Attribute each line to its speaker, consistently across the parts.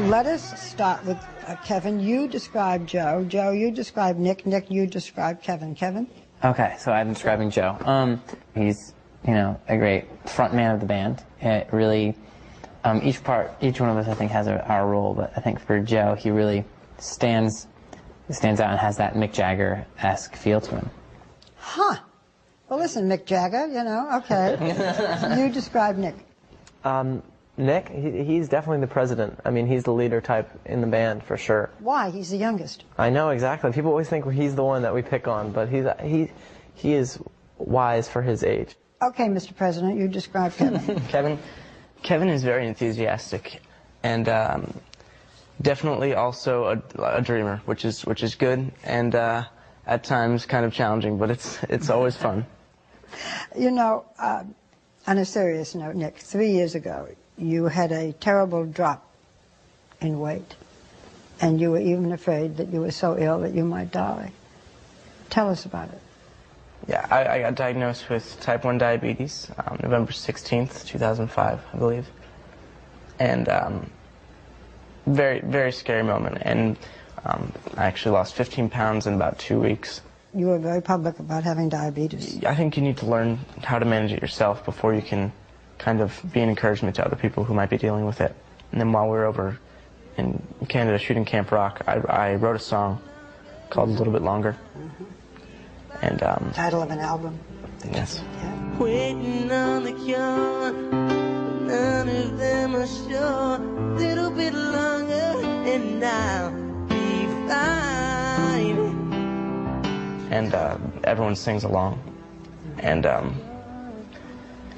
Speaker 1: Let us start with Kevin. You describe Joe. Joe, you describe Nick. Nick, you describe Kevin. Kevin?
Speaker 2: Okay, so I'm describing Joe. He's, you know, a great front man of the band. It really, each one of us, I think, has our role, but I think for Joe, he really stands out and has that Mick Jagger-esque feel to him.
Speaker 1: Huh. Well, listen, Mick Jagger, you know, okay. You describe Nick.
Speaker 3: Nick, he's definitely the president. I mean, he's the leader type in the band, for sure.
Speaker 1: Why? He's the youngest.
Speaker 3: I know, exactly. People always think he's the one that we pick on, but he is wise for his age.
Speaker 1: Okay, Mr. President, you describe Kevin.
Speaker 4: Kevin is very enthusiastic, and definitely also a dreamer, which is good, and at times kind of challenging, but it's always fun.
Speaker 1: You know, on a serious note, Nick, 3 years ago, you had a terrible drop in weight, and you were even afraid that you were so ill that you might die. Tell us about it.
Speaker 4: Yeah, I got diagnosed with type 1 diabetes November 16th, 2005, I believe. And very, very scary moment. And I actually lost 15 pounds in about 2 weeks.
Speaker 1: You were very public about having diabetes.
Speaker 4: I think you need to learn how to manage it yourself before you can kind of be an encouragement to other people who might be dealing with it. And then while we were over in Canada shooting Camp Rock, I wrote a song called A Little Bit Longer. And
Speaker 1: title of an album.
Speaker 4: Yes.
Speaker 1: Yeah.
Speaker 5: Waiting on the cure, none of them are sure. Little bit longer, and I'll be fine.
Speaker 4: And everyone sings along. And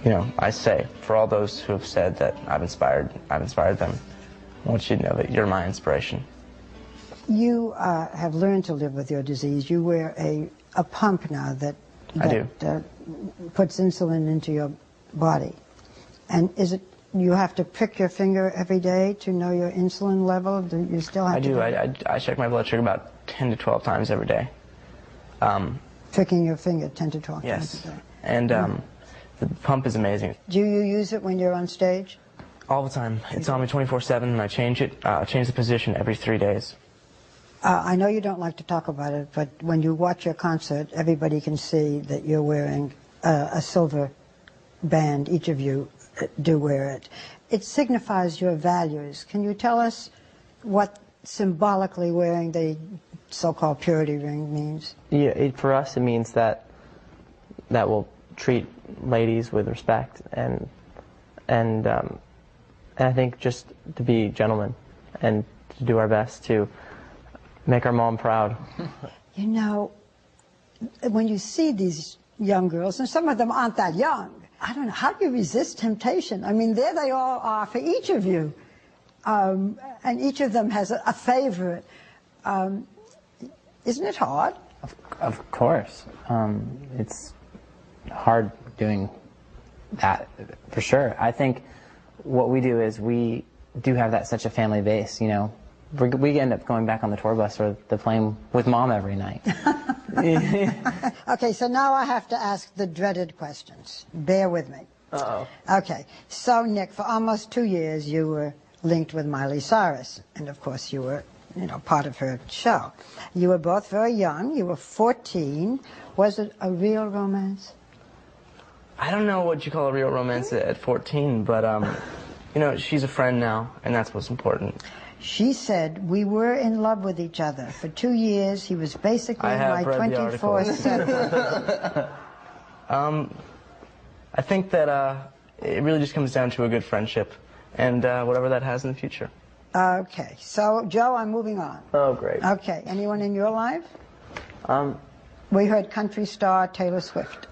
Speaker 4: you know, I say, for all those who have said that I've inspired them, I want you to know that you're my inspiration.
Speaker 1: You have learned to live with your disease. You wear a pump now that puts insulin into your body. And is it, you have to prick your finger every day to know your insulin level? Do you still have to?
Speaker 4: I check my blood sugar about 10 to 12 times every day.
Speaker 1: Pricking your finger 10 to 12
Speaker 4: yes.
Speaker 1: times a day.
Speaker 4: And the pump is amazing.
Speaker 1: Do you use it when you're on stage?
Speaker 4: All the time. It's on me 24/7, and I change the position every 3 days.
Speaker 1: I know you don't like to talk about it, but when you watch your concert, everybody can see that you're wearing a silver band. Each of you do wear it. It signifies your values. Can you tell us what symbolically wearing the so-called purity ring means?
Speaker 3: Yeah, for us it means that we'll treat ladies with respect, and I think just to be gentlemen and to do our best to make our mom proud.
Speaker 1: You know, when you see these young girls, and some of them aren't that young, I don't know, how do you resist temptation? I mean, there they all are for each of you. And each of them has a favorite. Isn't it hard?
Speaker 2: Of course. It's hard doing that, for sure. I think what we do is we do have that such a family base, you know. We end up going back on the tour bus or the plane with Mom every night.
Speaker 1: Okay, so now I have to ask the dreaded questions. Bear with me.
Speaker 3: Uh-oh.
Speaker 1: Okay, so Nick, for almost 2 years you were linked with Miley Cyrus, and of course you were, you know, part of her show. You were both very young. You were 14. Was it a real romance?
Speaker 4: I don't know what you call a real romance at 14, but you know, she's a friend now, and that's what's important.
Speaker 1: She said, we were in love with each other. For 2 years, he was basically my 24/7.
Speaker 4: I think that it really just comes down to a good friendship, and whatever that has in the future.
Speaker 1: Okay, so Joe, I'm moving on.
Speaker 3: Oh, great.
Speaker 1: Okay, anyone in your life? We heard country star Taylor Swift.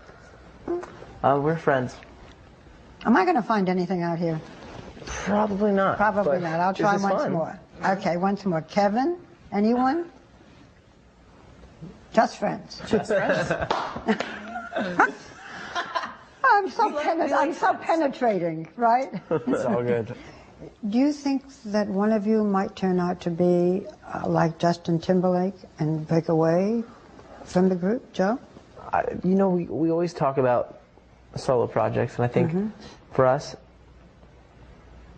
Speaker 3: We're friends.
Speaker 1: Am I going to find anything out here?
Speaker 3: Probably not.
Speaker 1: Probably not. I'll try once
Speaker 3: fun.
Speaker 1: more. Okay, once more. Kevin, anyone? Just friends.
Speaker 2: Just friends.
Speaker 1: I'm so penetrating, right?
Speaker 4: It's all good.
Speaker 1: Do you think that one of you might turn out to be like Justin Timberlake and break away from the group, Joe?
Speaker 3: You know, we always talk about solo projects, and I think for us,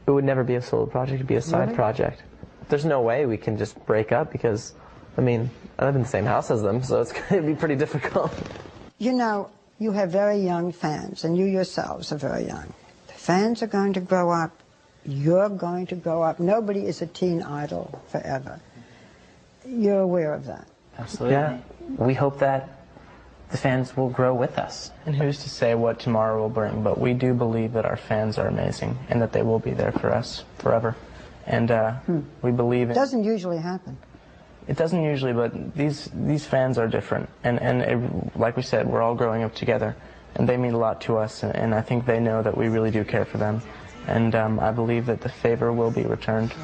Speaker 3: it would never be a solo project. It'd be a side project. there's no way we can just break up because, I mean, I live in the same house as them, so it's going to be pretty difficult.
Speaker 1: You know, you have very young fans, and you yourselves are very young. The fans are going to grow up. You're going to grow up. Nobody is a teen idol forever. You're aware of that.
Speaker 2: Absolutely.
Speaker 3: Yeah.
Speaker 2: We hope that the fans will grow with us.
Speaker 4: And who's to say what tomorrow will bring, but we do believe that our fans are amazing and that they will be there for us forever. And we believe
Speaker 1: It doesn't usually happen.
Speaker 4: It doesn't usually, but these fans are different. And like we said, we're all growing up together, and they mean a lot to us, and I think they know that we really do care for them. And I believe that the favor will be returned.